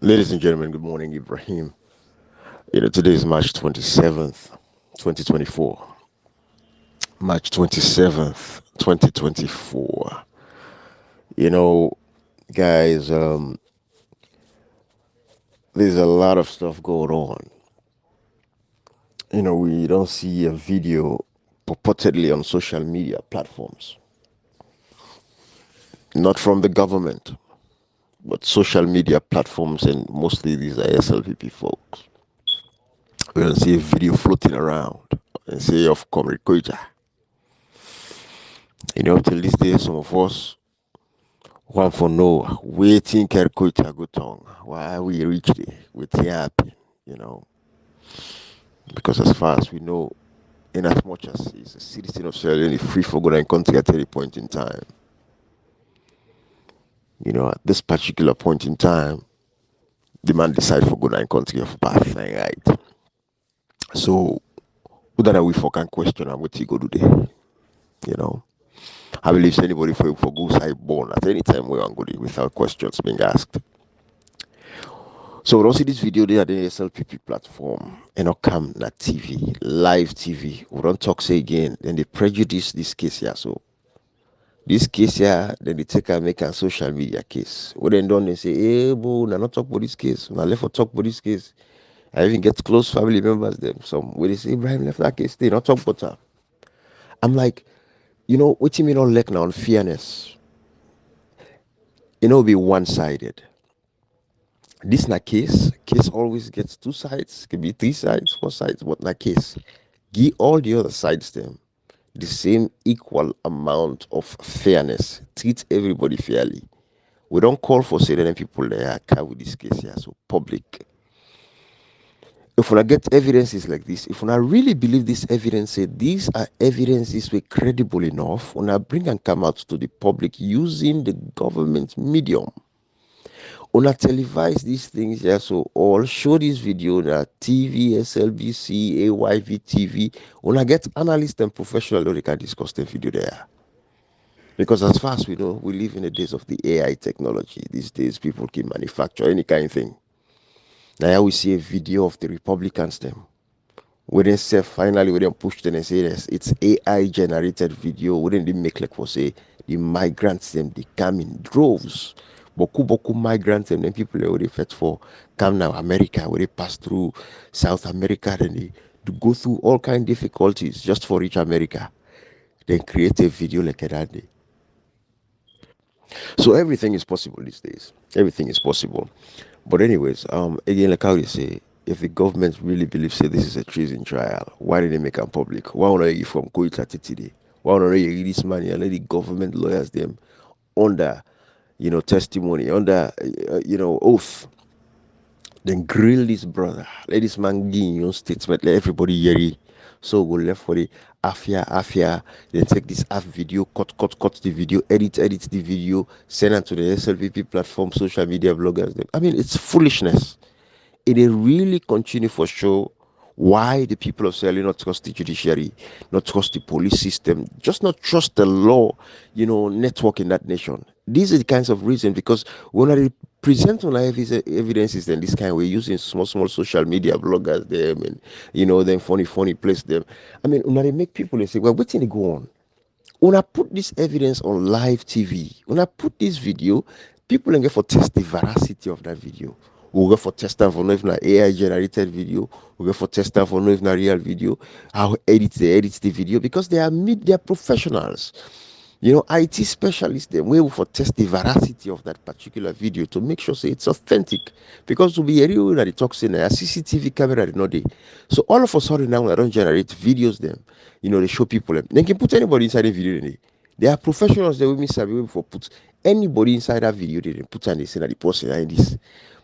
Ladies and gentlemen, good morning, Ibrahim. Today is March 27th, 2024. March 27th, 2024. You know, guys, there's a lot of stuff going on. We don't see a video purportedly on social media platforms, not from the government, but social media platforms, and mostly these are SLPP folks. We don't see a video floating around and say of Comrade Koita. Till this day, some of us one for no waiting Kerkuta go tongue. Why we reach there with happen, you know. Because as far as we know, in as much as he's a citizen of Sierra Leone, free for good and country at any point in time. At this particular point in time, the man decide for good and country of path, right? So who that we for can question and what he go do there, you know. I believe anybody for go side born at any time we want go there without questions being asked. So we don't see this video there at the SLPP platform and not come na TV, live TV. We don't talk say again. Then they prejudice this case here. So this case here, then they take and make a social media case. What then done they say, hey boo, na not talk about this case. Na left for talk about this case. I even get close family members them. Some where they say Ibrahim left that case, they not talk about her. I'm like, what you mean on like now on fairness? Be one-sided. This na case always gets two sides, can be three sides, four sides, but na case give all the other sides them the same equal amount of fairness, treat everybody fairly. We don't call for certain people there car with this case here, so public. If we get evidences like this, if we really believe this evidence, say these are evidences were credible enough, we bring and come out to the public using the government medium. Una televise these things here, so all show this video na TV, SLBC, AYV TV. Una get analysts and professionals who they can discuss the video there. Because as far as we know, we live in the days of the AI technology. These days, people can manufacture any kind of thing. Now we see a video of the Republicans them. We then say finally we then push them and say this, it's AI generated video. We then make like for say the migrants them they come in droves. Boku migrants and then people already fetch for come now America where they pass through South America and they go through all kind of difficulties just for reach America. Then create a video like that day. So everything is possible these days. Everything is possible. But anyways, again, like how you say, if the government really believes say this is a treason trial, why did they make it public? Why don't you from Koita today? Why don't you release money and let the government lawyers them under, testimony, under, oath? Then grill this brother. Let this man give your statement. Let everybody hear it. So go left for the afia. Then take this half video, cut the video, edit the video, send it to the SLPP platform, social media bloggers. I mean, it's foolishness. It really continue for sure why the people of Sierra Leone not trust the judiciary, not trust the police system, just not trust the law, network in that nation. These are the kinds of reasons because when I present on evidences then this kind we're using small social media bloggers them and then funny place them. I mean when they make people they say, well, waiting to go on. When I put this evidence on live TV, when I put this video, people can get for test the veracity of that video. We'll go for test for know if na AI generated video. We'll go for test for know if na real video. How they edit the video because they are media professionals. IT specialists they will for test the veracity of that particular video to make sure say it's authentic. Because to be a real that it talks in a CCTV camera did not they. So all of a sudden now I don't generate videos them. They show people them. They can put anybody inside the video. They are professionals they will miss for put anybody inside that video they put and they say that the person behind this.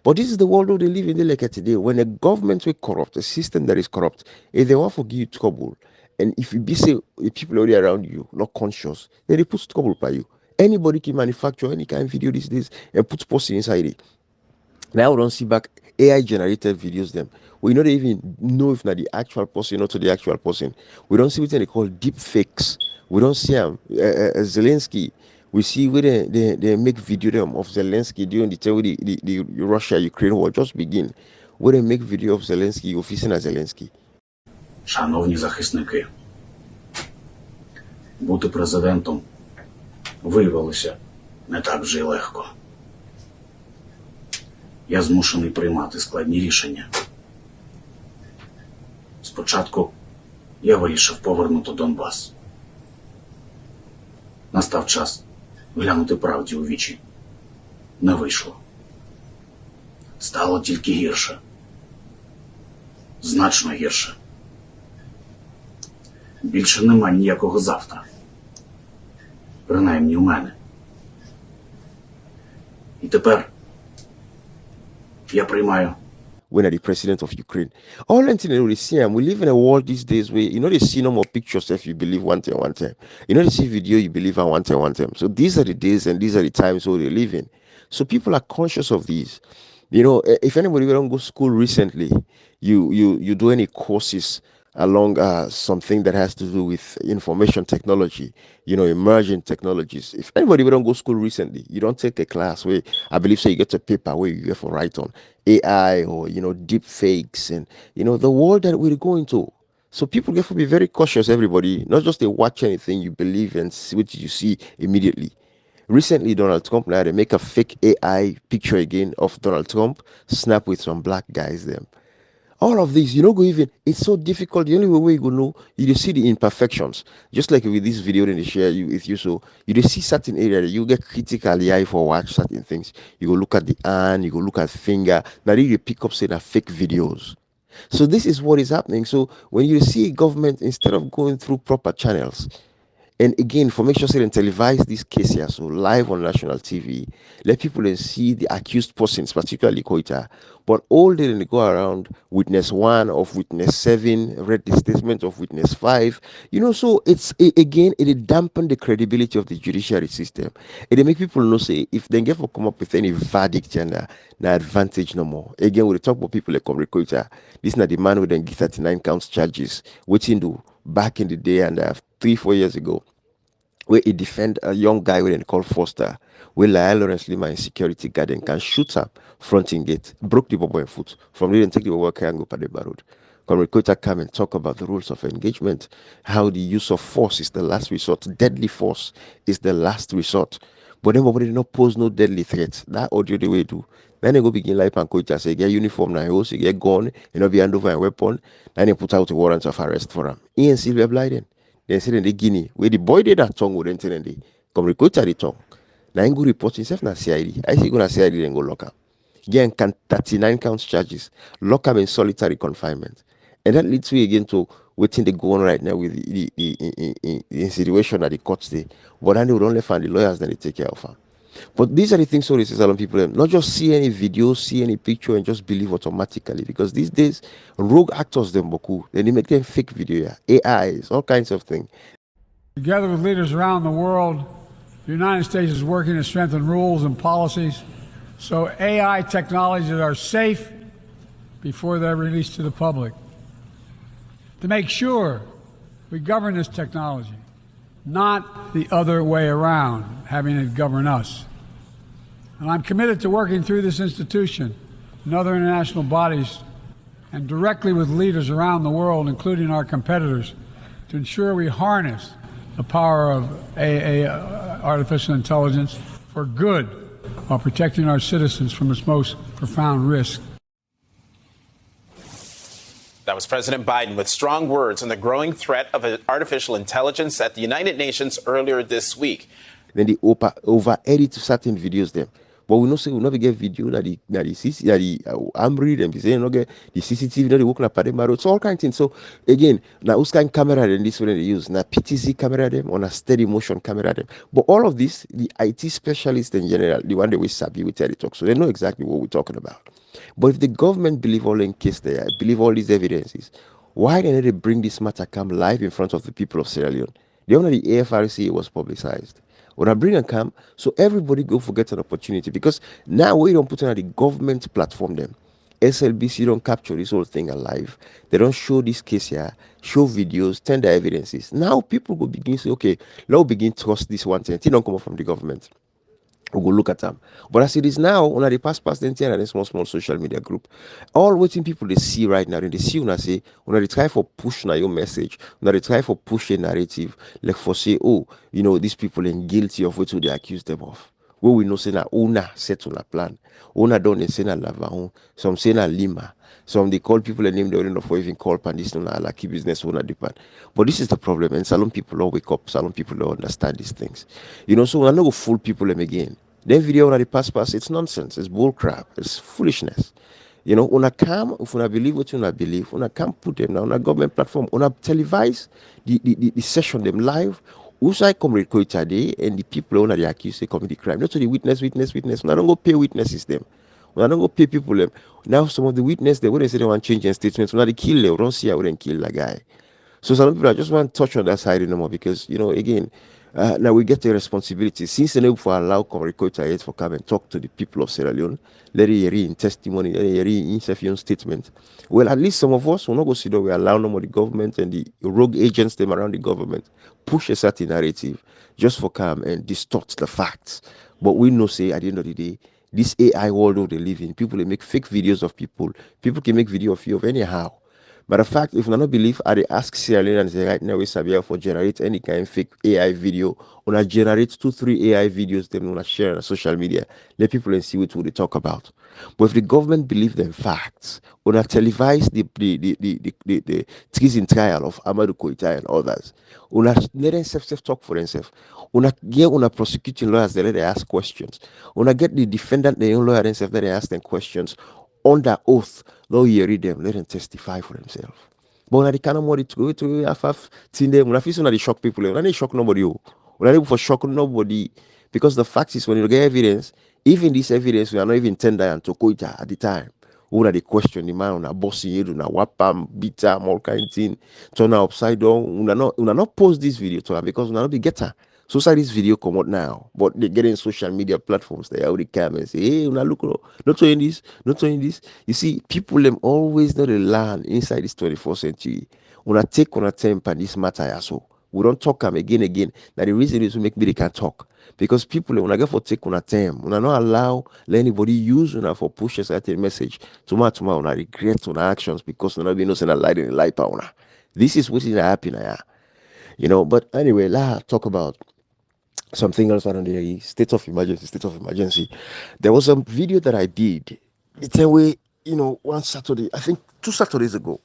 But this is the world they live in like today. When a government will corrupt, a system that is corrupt, if they want to give you trouble, and if you be say people already around you not conscious, then they put trouble by you. Anybody can manufacture any kind of video these days and put person inside it. Now we don't see back AI generated videos them. We don't even know if not the actual person, not to the actual person. We don't see what they call deep fakes. We don't see Zelensky We see where they make video them of Zelensky during the time when the Russia-Ukraine war just begin. Where they make video of Zelensky, officing as Zelensky. Шановні захисники, бути президентом виявилося не так вже й легко. Я змушений приймати складні рішення. Спочатку я вирішив повернути Донбас. Настав час глянути правді у вічі. Не вийшло. Стало тільки гірше. Значно гірше. Більше нема ніякого завтра. Принаймні у мене. І тепер я приймаю. When are the president of Ukraine? All anything they see, we live in a world these days where they see no more pictures if you believe one time. They see video you believe one time. So these are the days and these are the times where they live in. So people are conscious of these. If anybody don't go to school recently, you do any courses along something that has to do with information technology, emerging technologies. If anybody don't go to school recently, you don't take a class where I believe so you get a paper where you get for write on AI or deep fakes and the world that we're going to. So people get to be very cautious, everybody, not just to watch anything you believe and see what you see immediately. Recently, Donald Trump now they make a fake AI picture again of Donald Trump, snap with some black guys there. All of this, go even, it's so difficult. The only way you go know, you just see the imperfections. Just like with this video that they share with you, so you just see certain area that you get critically eye for watch certain things. You go look at the hand, you go look at finger. Now you pick up say that fake videos. So this is what is happening. So when you see government, instead of going through proper channels, and again, for make sure they televise this case here, so live on national TV, let people then see the accused persons, particularly Koita. But all they then go around witness 1 of witness 7, read the statement of witness 5. So it dampen the credibility of the judiciary system. It make people know say if they get for come up with any verdict and no advantage no more. Again, we talk about people like Koita. This is not the man who then get 39 counts charges, which in do back in the day and 3-4 years ago, where he defend a young guy we call Foster, where Lawrence Lima and security guard can shoot up fronting gate, broke the boy foot. From there, take the boy and go Padeba Road. Comrade Kota come and talk about the rules of engagement, how the use of force is the last resort, deadly force is the last resort. But then nobody did not pose no deadly threat. That audio the way do. Then they go begin life and Koita say get uniform now, also get gun, be hand over a weapon. Then they put out a warrant of arrest for him. Ian Sylvia Blyden. Then say in the Guinea, where the boy did that tongue wouldn't tell they come record the tongue. Now he go report himself na CID. I see gonna CID then go lock up. Again, 39 counts charges, lock up in solitary confinement. And that leads me again to waiting they go on right now with the situation at the courts day. But then they would only find the lawyers that they take care of her. But these are the things so this is allowing people not just see any video, see any picture and just believe automatically. Because these days, rogue actors them boku, then they make them fake video, AIs, all kinds of things. Together with leaders around the world, the United States is working to strengthen rules and policies so AI technologies are safe before they're released to the public. To make sure we govern this technology, not the other way around, having it govern us. And I'm committed to working through this institution and other international bodies and directly with leaders around the world, including our competitors, to ensure we harness the power of artificial intelligence for good while protecting our citizens from its most profound risk. That was President Biden with strong words on the growing threat of artificial intelligence at the United Nations earlier this week. Then they over-edit certain videos them. But we know say we never get video that the Amri them say no get the CCTV that they work on Padema Road. So all kinds of things. So again, now whose kind camera then this one they use? Now PTZ camera them on a steady motion camera them. But all of this, the IT specialists in general, the one that we sabi with Terry talk, so they know exactly what we're talking about. But if the government believe all in case they believe all these evidences, why didn't they bring this matter come live in front of the people of Sierra Leone? The only the AFRC was publicized. When I bring a cam, so everybody go forget an opportunity because now we don't put on the government platform them. SLBC don't capture this whole thing alive. They don't show this case here, show videos, tender evidences. Now people will begin to say, okay, let's begin to trust this one thing. It don't come up from the government. We go look at them. But as it is now, on the past then and a small social media group, all waiting people they see right now, and they see when I say, when they try for push na your message, when they try for push a narrative, like for say, oh, these people are guilty of what they accuse them of. Where we know say na owner set on a plan. Owner don't say na Lavaon, some say na Lima. Some they call people a name they don't know for even call pan this no like business owner depend. But this is the problem, and Salon people don't wake up, Salon people don't understand these things. So we're not gonna fool people them again. That video on the past, it's nonsense, it's bull crap, it's foolishness. Una come, if una believe what you believe, una come put them now on a government platform, una televise the session them live. Usai comrade today and the people on the accused they commit the crime. Not to the witness. Una don't go pay witnesses them. Una don't go pay people them. Now some of the witnesses they wouldn't say they want change in statements. Una they kill them. Don't see I wouldn't kill that guy. So some people I just want to touch on that side anymore because again. Now we get the responsibility. Since the for allow Comrade Koita for come and talk to the people of Sierra Leone, let it hear in testimony, let it hear in self-own statement. Well, at least some of us will not go see that we allow no more the government and the rogue agents them around the government push a certain narrative just for come and distort the facts. But we know say at the end of the day, this AI world they live in, people they make fake videos of people. People can make video of you of anyhow. Matter of fact, if you don't believe, I ask Sierra Leoneans right now, we Sabia for generate any kind of fake AI video. When generate 2-3 AI videos, then when share on social media, let people see what they talk about. But if the government believe them facts, when televise the treason trial of Amadou Koita and others, when let them self talk for themselves. When get prosecuting lawyers, they let them ask questions. When get the defendant, their own lawyer themselves, let them ask them questions. Under oath, though you read them, let them testify for themselves. But when they cannot more to have seen them, when I feel they shock people, when they shock nobody, when they for shock nobody, because the fact is when you get evidence, even this evidence we are not even tender and to Koita at the time. When they question the man on a bossy head, on a wapam, bitter, all kind of thing, turn her upside down, we not post this video to her because we not be getter. So say this video come out now, but they get in social media platforms, they already come and say, hey, look, not doing this. You see, people them always know the land inside this 24th century. When I take on a temp and this matter, so we don't talk them again. Now the reason is to make me they can talk. Because people, when I get for take on a time, when I not allow let anybody use when I for push a certain message, tomorrow, when I regret on actions because when I be no send a light in the light power. This is what is happening now. But anyway, let's talk about something else around the state of emergency. There was a video that I did. It's a way, one Saturday, I think 2 Saturdays ago,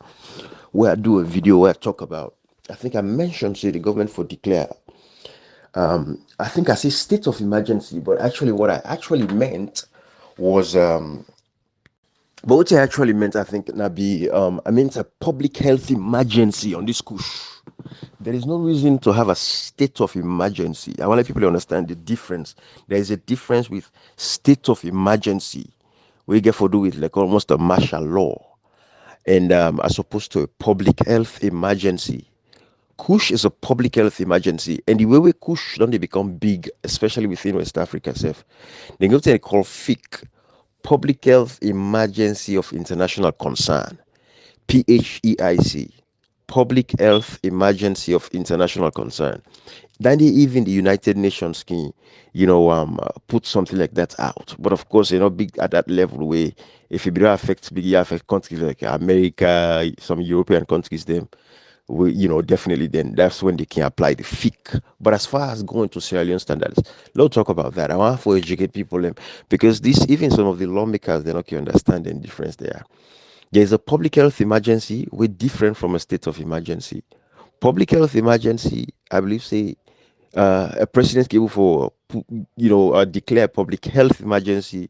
where I do a video where I talk about, I think I mentioned, say, the government for declare, I think I say state of emergency, but actually what I actually meant was, but what I actually meant, I think, I meant a public health emergency on this kush. There is no reason to have a state of emergency. I want to let people understand the difference. There is a difference with state of emergency, we get for do with like almost a martial law, and as opposed to a public health emergency. Kush is a public health emergency, and the way Kush don't they become big, especially within West Africa itself, they go to they call FIC, Public Health Emergency of International Concern, PHEIC. Public Health Emergency of International Concern. Then even the United Nations can, put something like that out. But of course, big at that level where if it affects countries like America, some European countries, them, definitely then that's when they can apply the FIC. But as far as going to Sierra Leone standards, let's talk about that. I want to educate people them because even some of the lawmakers, they're not going to understand the difference there. There is a public health emergency, we're different from a state of emergency. Public health emergency, I believe, say, a president able for, declare public health emergency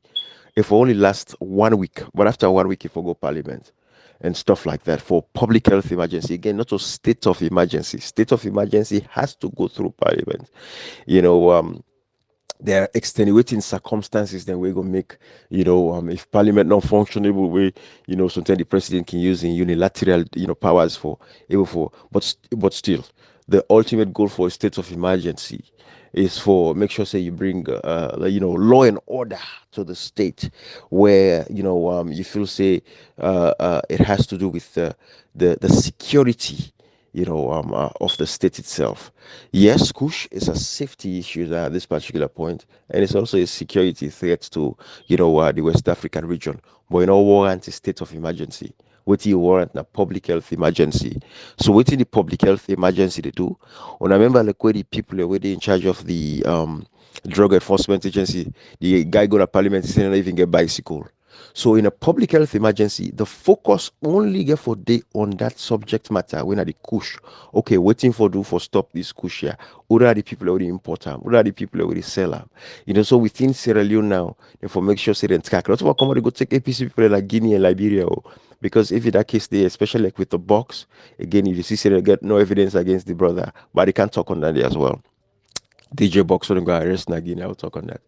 if it only lasts 1 week, but after 1 week, if we go parliament and stuff like that for public health emergency. Again, not a state of emergency. State of emergency has to go through parliament. There are extenuating circumstances then we're gonna make, if parliament not functionable way, sometimes the president can use in unilateral, powers but still, the ultimate goal for a state of emergency is for make sure say you bring law and order to the state, where you feel say it has to do with the security of the state itself. Yes, Kush is a safety issue at this particular point, and it's also a security threat to, the West African region. But warrant a state of emergency. What you warrant a public health emergency. So what in the public health emergency they do? When I remember like where the people are already in charge of the drug enforcement agency, the guy go to parliament, he said not even get bicycle. So in a public health emergency, the focus only get for day on that subject matter when are the kush. Okay, waiting for do for stop this kush here. Who are the people already import them? Who are the people already sell them? So within Sierra Leone now, therefore make sure say they track. Not about come go take APC people like Guinea and Liberia. Because if in that case they, especially like with the box, again, if you see Sierra get no evidence against the brother, but they can't talk on that as well. DJ Box wouldn't go arrest Nagini. I'll talk on that.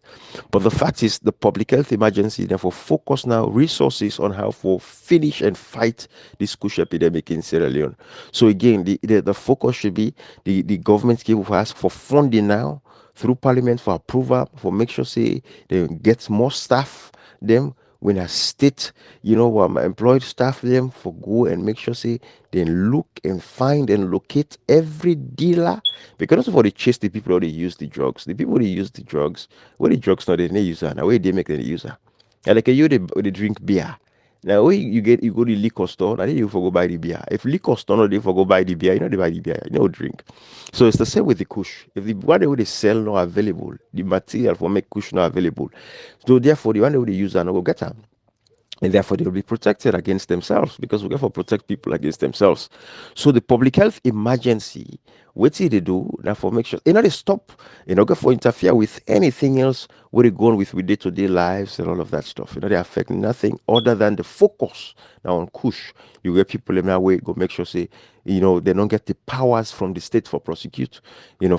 But the fact is, the public health emergency, therefore, focus now resources on how to finish and fight this kush epidemic in Sierra Leone. So again, the focus should be the government give us for funding now through parliament for approval, for make sure say they get more staff, them when a state, employed staff them for go and make sure say they look and find and locate every dealer, because also for they chase the people who they use the drugs. The people who they use the drugs, where the drugs not they use and where they make them user. And like you they drink beer. Now when you go to the liquor store, now you for go buy the beer. If liquor store no they for go buy the beer, they buy the beer, drink. So it's the same with the kush. If the one they sell not available, the material for make kush not available. So therefore the one they use and go get them. And therefore they will be protected against themselves, because we therefore protect people against themselves. So the public health emergency, what did they do? Now for make sure, they stop, go for interfere with anything else where they go on with day-to-day lives and all of that stuff. They affect nothing other than the focus now on kush. You get people in that way, go make sure say, they don't get the powers from the state for prosecute,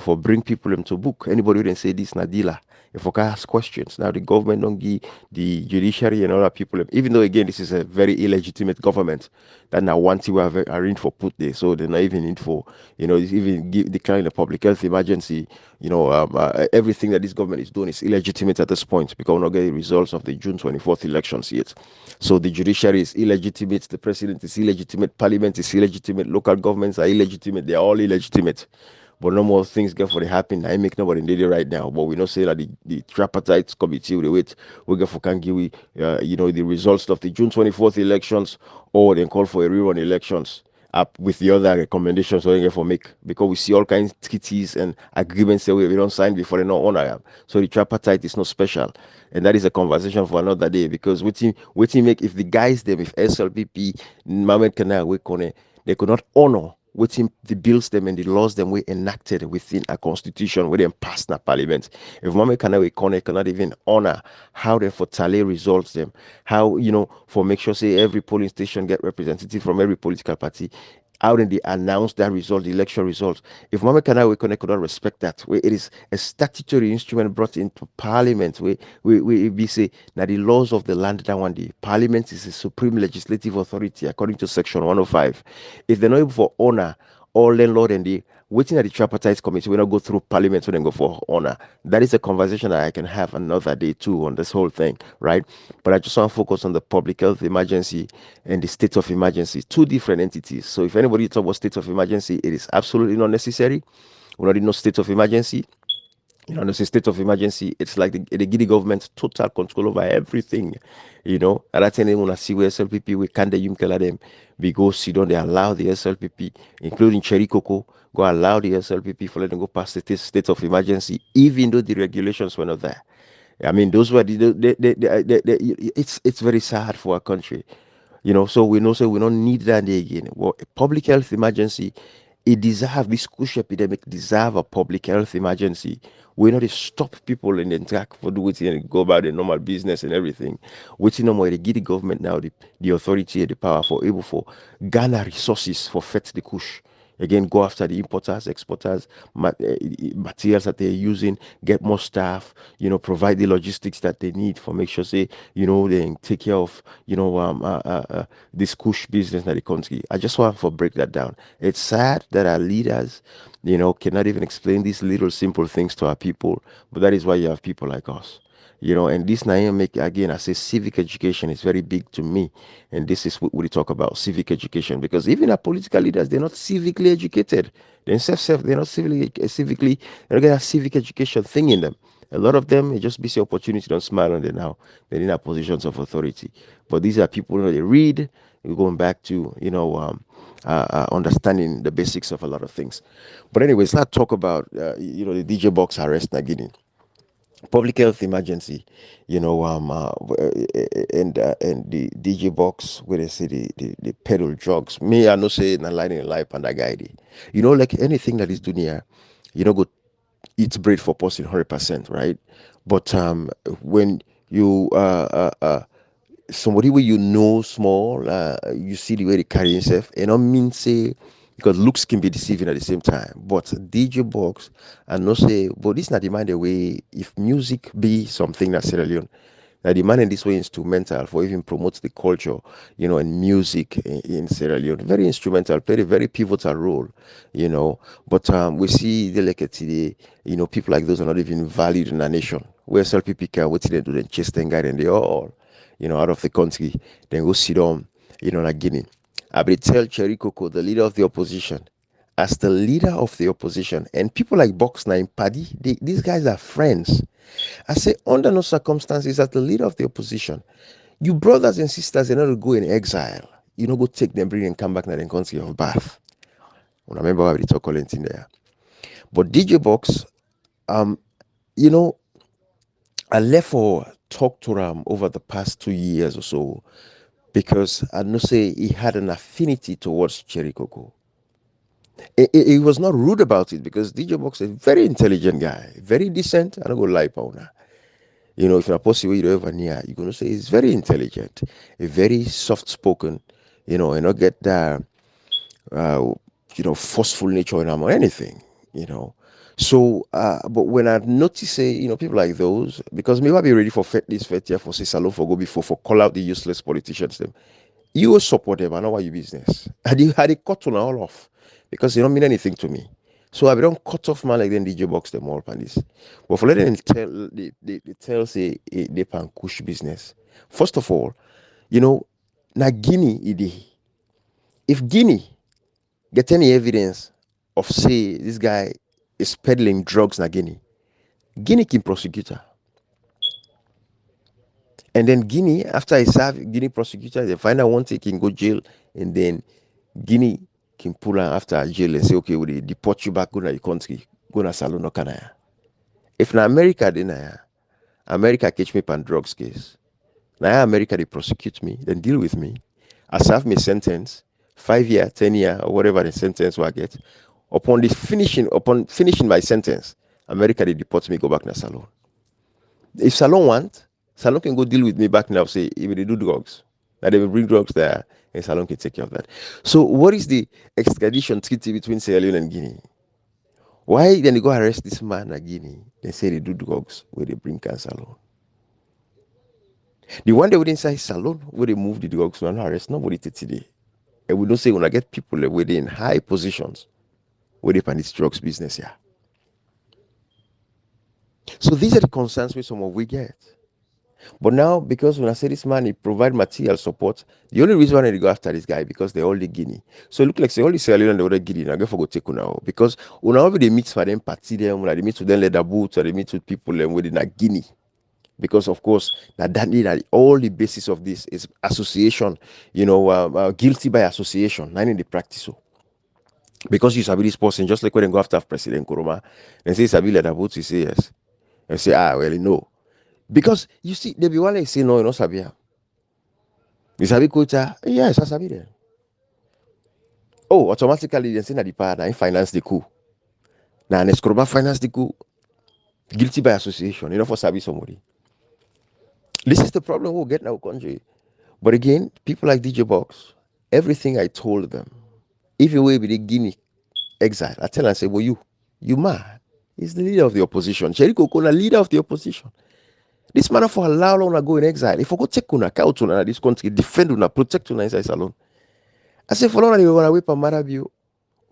for bring people into book. Anybody wouldn't say this Nadila. If we can ask questions. Now the government don't give the judiciary and other people, even though again this is a very illegitimate government that now want to have arranged for put there, so they're not even in for even declaring a public health emergency. Everything that this government is doing is illegitimate at this point, because we're not getting results of the June 24th elections yet. So the judiciary is illegitimate, the president is illegitimate, parliament is illegitimate, local governments are illegitimate, they're all illegitimate. But no more things get for the happen. I make nobody did it right now. But we don't say that the tripartite committee will wait. We get for can give the results of the June 24th elections, or then call for a rerun elections up with the other recommendations we get for make, because we see all kinds of treaties and agreements that we don't sign before they not honor them. So the tripartite is not special. And that is a conversation for another day, because waiting make if the guys them, if SLPP, Mohamed Kanai, they could not honor waiting the bills them and the laws them we enacted within a constitution where they passed in parliament. If Mohamed Kanai cannot even honor how they for tally results them, how for make sure say every polling station get representative from every political party, how then they announce that result, the election results. If Mohamed Kanai could not respect that, where it is a statutory instrument brought into parliament, where we say now the laws of the land that one day, parliament is the supreme legislative authority according to section 105. If they're not able to honor all landlord and the waiting at the tripartite committee, we not go through parliament, so then go for honor. That is a conversation that I can have another day too on this whole thing, right? But I just want to focus on the public health emergency and the state of emergency, two different entities. So if anybody talk about state of emergency, it is absolutely not necessary. We already know state of emergency. There's a state of emergency. It's like they give the government total control over everything. And that's anything when I see where SLPP, we can't them. We go sit down, they allow the SLPP, including Cherry Coco, go allow the SLPP for letting go past the state of emergency, even though the regulations were not there. I mean, those were it's very sad for our country. So we don't need that again. Well, a public health emergency, it deserves, this kush epidemic deserve a public health emergency. We not to stop people in the track for doing it and go about the normal business and everything. Waiting no more, they give the government now the authority and the power for able for garner resources for fet the kush. Again, go after the importers, exporters, materials that they're using, get more staff, provide the logistics that they need for make sure, say, they take care of, this kush business that the country. I just want to break that down. It's sad that our leaders, cannot even explain these little simple things to our people, but that is why you have people like us. And this now make again, I say civic education is very big to me, and this is what we talk about civic education, because even our political leaders, they're not civically educated themselves. They're not civically, they don't get a civic education thing in them. A lot of them, it just be the opportunity, don't smile on them now. They're in our positions of authority, but these are people they read. We're going back to understanding the basics of a lot of things. But anyways, let's talk about the DJ Box arrest in Guinea. Public health emergency, and the DJ Box where they say the peddle drugs. Me, I know say na line in life and that guy. Like anything that is dunya, go eat bread for person 100%, right? But when you somebody where small, you see the way they carry himself, and I mean say, because looks can be deceiving at the same time. But DJ Box, and not say, but this not demand the way if music be something that Sierra Leone, that demand in this way instrumental for even promotes the culture, and music in Sierra Leone. Very instrumental, played a very pivotal role, But we see the like today, people like those are not even valued in a nation. Where SLPP can what they do, then chase them guy and they all out of the country, then go sit down, like Guinea. I will tell Cherry Coco, the leader of the opposition, as the leader of the opposition, and people like Box Nine Paddy, these guys are friends. I say, under no circumstances, as the leader of the opposition, you brothers and sisters, they're not go in exile. Go take them, bring them, come back to the country of Bath. I remember how we talk all in there. But DJ Box, I left for talk to him over the past 2 years or so, because I know say he had an affinity towards Cherry Coco. He was not rude about it, because DJ Box is a very intelligent guy, very decent. I don't go lie, Pauna. If you're possible, you ever near, you're gonna say he's very intelligent, a very soft spoken, and not get that, forceful nature in him or anything, So, but when I notice, say, people like those, because maybe I'll be ready for this fet here for say salon for go before for call out the useless politicians them. You will support them. I know why you business. Had they cut on all off, because they don't mean anything to me. So I don't cut off man like then DJ Box them all on this. But for letting them tell they tell say they pan kush business. First of all, na Guinea idi. If Guinea get any evidence of say this guy is peddling drugs na Guinea can prosecute her. And then Guinea, after I serve Guinea prosecutor, they find out one thing, can go jail, and then Guinea can pull her after jail and say, okay, we deport you back, go to your country, go to Salon no Canaya. If na America, then America catch me on drugs case. Now America, they prosecute me, then deal with me. I serve me sentence, 5 year, 10 year, or whatever the sentence will get. Upon finishing my sentence, America, they deport me, go back to Salon. If Salon can go deal with me back now, say, if they do drugs, that they will bring drugs there, and Salon can take care of that. So, what is the extradition treaty between Sierra Leone and Guinea? Why then they go arrest this man at Guinea? They say they do drugs where they bring cancer Salon. The one they would inside Salon where they move the drugs, no arrest nobody today. And we don't say when I get people where they in high positions where they pan this drugs business here. So these are the concerns with some of we get. But now, because when I say this man, he provide material support, the only reason why they go after this guy because they're all the Guinea. So it look like say all the Sierra Leone and the other Guinea. Now go for go take now because whenever they meet for them party them, when they meet with them leather boots, or they meet with people them within a Guinea. Because of course that all the basis of this is association, guilty by association, not in the practice. So. Because you sabi this person, just like when they go after President Kuruma, and say sabi leather boots, he say yes, and say well no. Because you see, they be one say no, you know Sabia. You sabi culture? Yes, I sabi them. Oh, automatically they say that the partner finance the coup. Now Neskroma finance the coup. Guilty by association, for sabi somebody. This is the problem we'll get in our country. But again, people like DJ Box, everything I told them, if you will be the Guinea exile. I tell her, I say, well, you mad. He's the leader of the opposition. Jerry Coco, the leader of the opposition. This man for allow una go in exile. If I go take una out una this country, defend una, protect una inside salon. I say for long they run away from Marabio.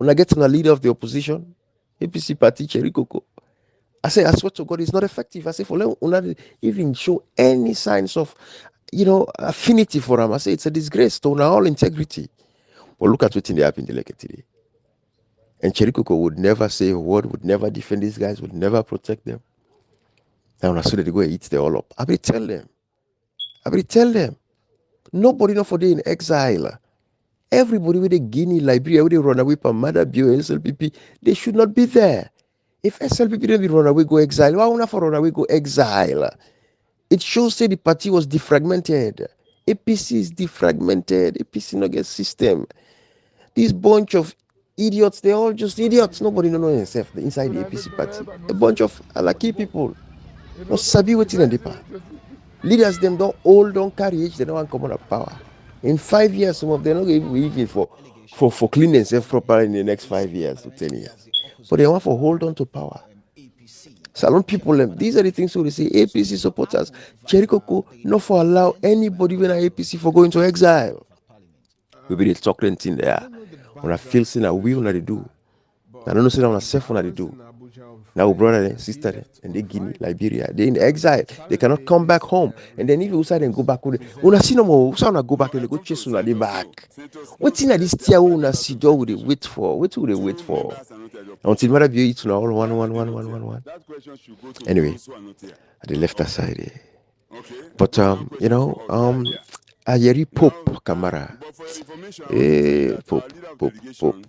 Una get on the leader of the opposition, APC party, Jerry Coco. I say, I swear to God, it's not effective. I say for long una even show any signs of affinity for him. I say it's a disgrace to all integrity. But look at what they happen in the Lake today. And Cherikoko would never say a word, would never defend these guys, would never protect them. And when I saw that they go and eat them all up, I will tell them. Nobody know for they in exile. Everybody with the Guinea, Liberia, where they run away from Mother Bio, SLPP, they should not be there. If SLPP don't be run away, go exile. Why would not for run away, go exile? It shows that the party was defragmented. APC is defragmented. APC no get system. This bunch of idiots, they're all just idiots. Nobody know himself inside the APC party. A bunch of lucky people. No sabi wetin in the power. Leaders them don't hold, don't carry age, they don't want to come on power. In 5 years, some of them not even for clean themselves properly in the next 5 years to 10 years. But they want to hold on to power. Salon people, these are the things we say. APC supporters, Cherikoko, not for allow anybody when a APC for going to exile. Maybe they talk thing there. When I feel saying that we will not do. I don't know say that when I self when I do. Now brother and sister and they Guinea, Liberia, they in exile. They cannot come back home. And then if you decide and go back, una see no more, so go back and they go chase una they back. What in this tier una see do would they wait for? What would they wait for? Until Mother Bio eat all one. Anyway, at the left side. But Ayeri Pope Kamara.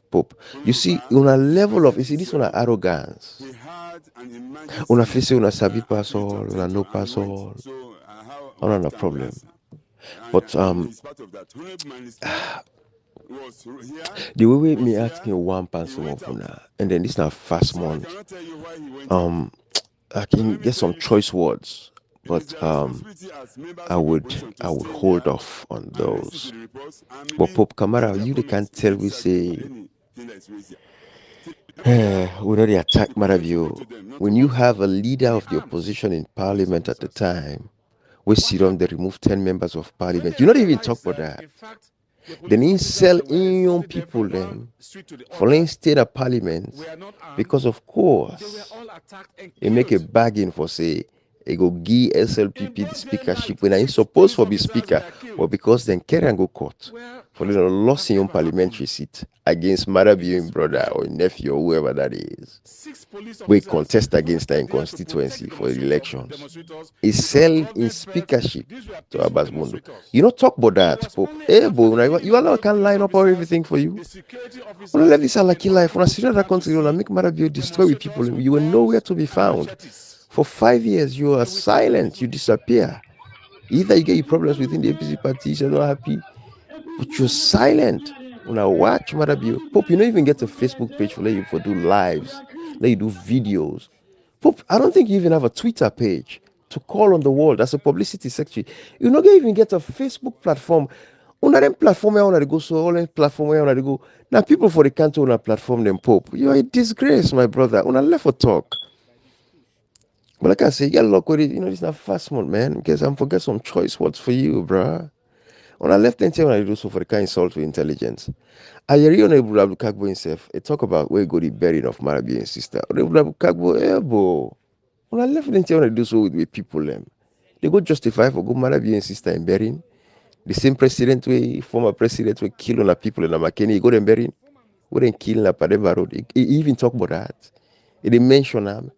Pope. You see, on a level of, this one arrogance. On a face, on a sabi pass all, on a no pass all. On a problem. But the way me asking one person of una, and then this now fast month. I can get some choice words. But I would hold off on those. But Pope Kamara, you can't tell we say we already attack Maravio. When you have a leader of the opposition in parliament at the time, we sit on they remove 10 members of parliament. You not even talk about that. Then he sell in young people then for instead of parliament because of course they make a bargain for say they go give SLPP the speakership when I supposed to be speaker, but because then carry and go court for the loss in your parliamentary seat against Marabio brother or nephew or whoever that is. We contest against that in constituency for the elections. He sell in speakership to Abbas Mundo. You don't talk about that, Pope. Hey, boy, you allow can line up everything for you. When I let this lucky life, when I see that country, when I make Marabio destroy with people, you will nowhere to be found. For 5 years, you are silent, you disappear. Either you get your problems within the APC party, you're not happy, but you're silent. When I watch Marabio, Pope, you don't even get a Facebook page for let you do lives, let you do videos. Pope, I don't think you even have a Twitter page to call on the world as a publicity secretary. You don't even get a Facebook platform. Una them platform where una go, so all them platform where una go. Now people for the country una platform them, Pope. You are a disgrace, my brother. Una left for talk. But like I say, you got luck with it. It's not fast month, man. Because I'm forget some choice words for you, bruh. When I left and when I do so for the kind of insult to intelligence. I hear Honorable Abu Kagbo himself. He talk about where go the burying of Marabio and sister. Honorable Abu Kagbo, bo. When I left and when I do so with people, they go justify for go Marabio and sister in burying. The same president, former president, will kill on the people in the Makeni. He go them burying. We didn't kill in Pademba Road. He even talk about that. He didn't mention them.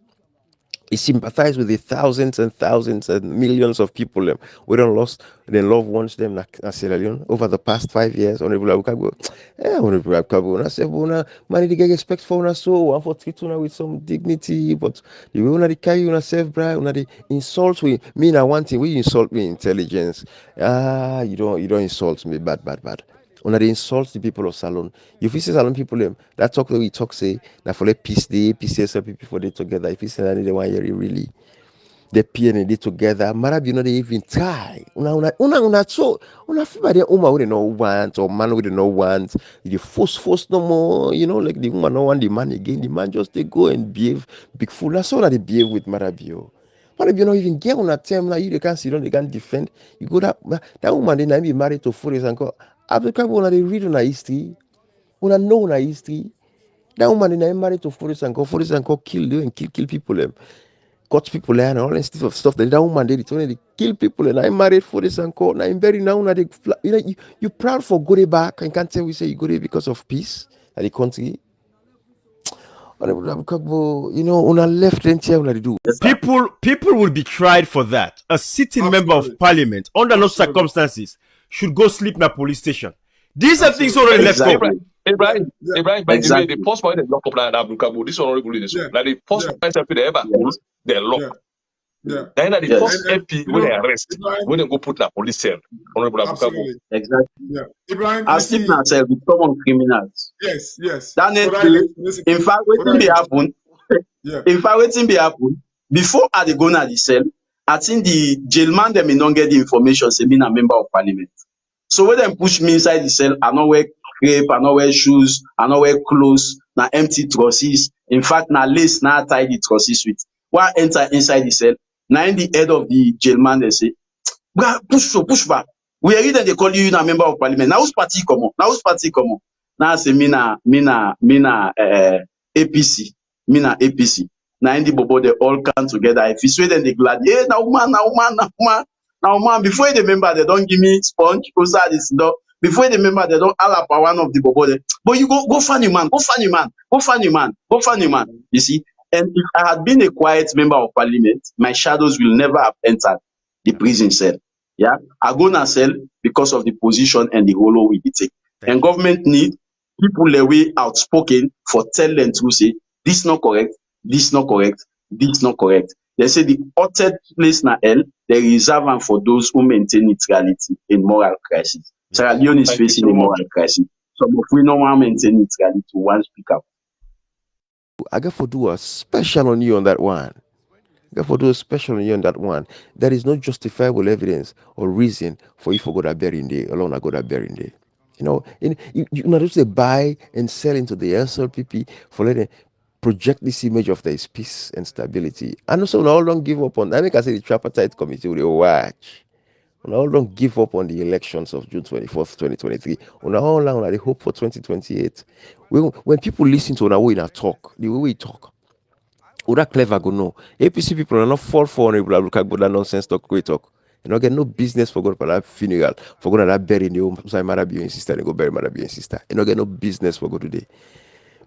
He sympathized with the thousands and millions of people we don't lost their loved ones them in Sierra Leone over the past 5 years. Honorable Abu Kagbo, Honorable Abu Kagbo, I said, money to get respect for una so one for treat una with some dignity, but the way una the carry una self brag, una the insult we me na one thing, we insult me intelligence. You don't insult me, bad. When they insult the people of Salon, if you see Salon people, that talk that we talk say that for the peace, the APC SLPP for they together. If you say that they want hear really, the PND together. Marabio not even try. Una so una feel by the woman we no want or man we no want. The force no more. Like the woman no want the man again. The man just they go and behave big fool. That's all that they behave with Marabio. Marabio not even get on a term now. You they can't sit down, they can't defend. You go that woman then I be married to Forest and go. Africa una they read on a history. Una know on a history. That woman then I married to Forest and go kill them and kill people them. Cut people and all that stuff that woman did it when they kill people and I married for this and call now I'm very now they you proud for go back and can't tell we say you go there because of peace at the country. On a left and chair what they do. People will be tried for that. A sitting member of parliament under no circumstances should go sleep in a police station. These are things already left over. Ibrahim, by the way, the first point they lock up like Abu this honorable in this one. Like the first point they ever hold, they lock. Then the first MP when they arrest, when they go put in a police cell, honorable Abu. Exactly. Yeah. Ibrahim, I sleep myself with common criminals. Yes. That in fact, waiting be happen. In fact, waiting be happen. Before I dey go na the cell, I think the jailman them may not get the information say me a member of parliament. So when them push me inside the cell, I not wear crepe, I not wear shoes, I not wear clothes, na empty trusses. In fact, na lace, na tie the trusses with. When I enter inside the cell, now in the head of the jailman they say, push back. We are then they call you a member of parliament. Now who's party come on? Now I say me na APC. Now in the bobo they all come together. If you swear then they glad, hey, now man, before the member they don't give me sponge, this door. Before the member they don't allow one of the bobo. But you go find you man. You see, and if I had been a quiet member of parliament, my shadows will never have entered the prison cell. Yeah, I go na cell because of the position and the role we take. And government need people away outspoken for tell them to say this not correct. They say the hottest place na hell, they reserve them for those who maintain neutrality in moral crisis. Sierra Leone is facing a moral crisis. Some of we no want maintain neutrality, one speak up. I got to do a special on you on that one. There is no justifiable evidence or reason for you for go that burying day alone. I go that burying day. You not just say buy and sell into the SLPP for letting project this image of there is peace and stability. And also, now don't give up on. I think I say the tripartite committee will watch. Now don't give up on the elections of June 24th, 2023. Now they hope for 2028. When people listen to our way in talk, the way we talk. That clever go no. APC people are not fall for honorable that nonsense talk we talk. You get no business for going for that funeral, for going to that bury the home. So Marabio and sister and go bury Marabio and sister. You get no business for go today.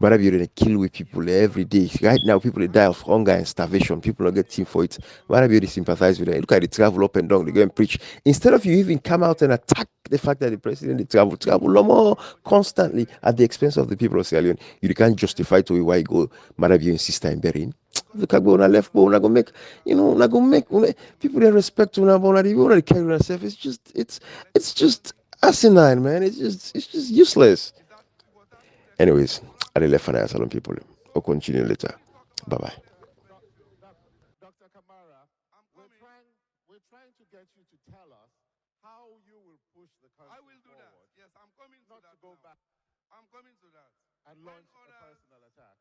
Marabio they kill with people every day. Right now, people they die of hunger and starvation. People don't get team for it. Marabio they sympathize with them. Look at the travel up and down. They go and preach. Instead of you even come out and attack the fact that the president they travel more constantly at the expense of the people of Sierra Leone, you can't justify to why you go Marabio and sister and burying. The Kagbo on left bone, go make people that respect to they carry themselves. It's just asinine, man. It's just useless. Anyways, I left for salon people. I'll continue later. Bye bye. Dr. Kamara, we're trying to get you to tell us how you will push the country. I will do forward, that. Yes, I'm coming to not that. to go now. back I'm coming to that. and launch a personal attack.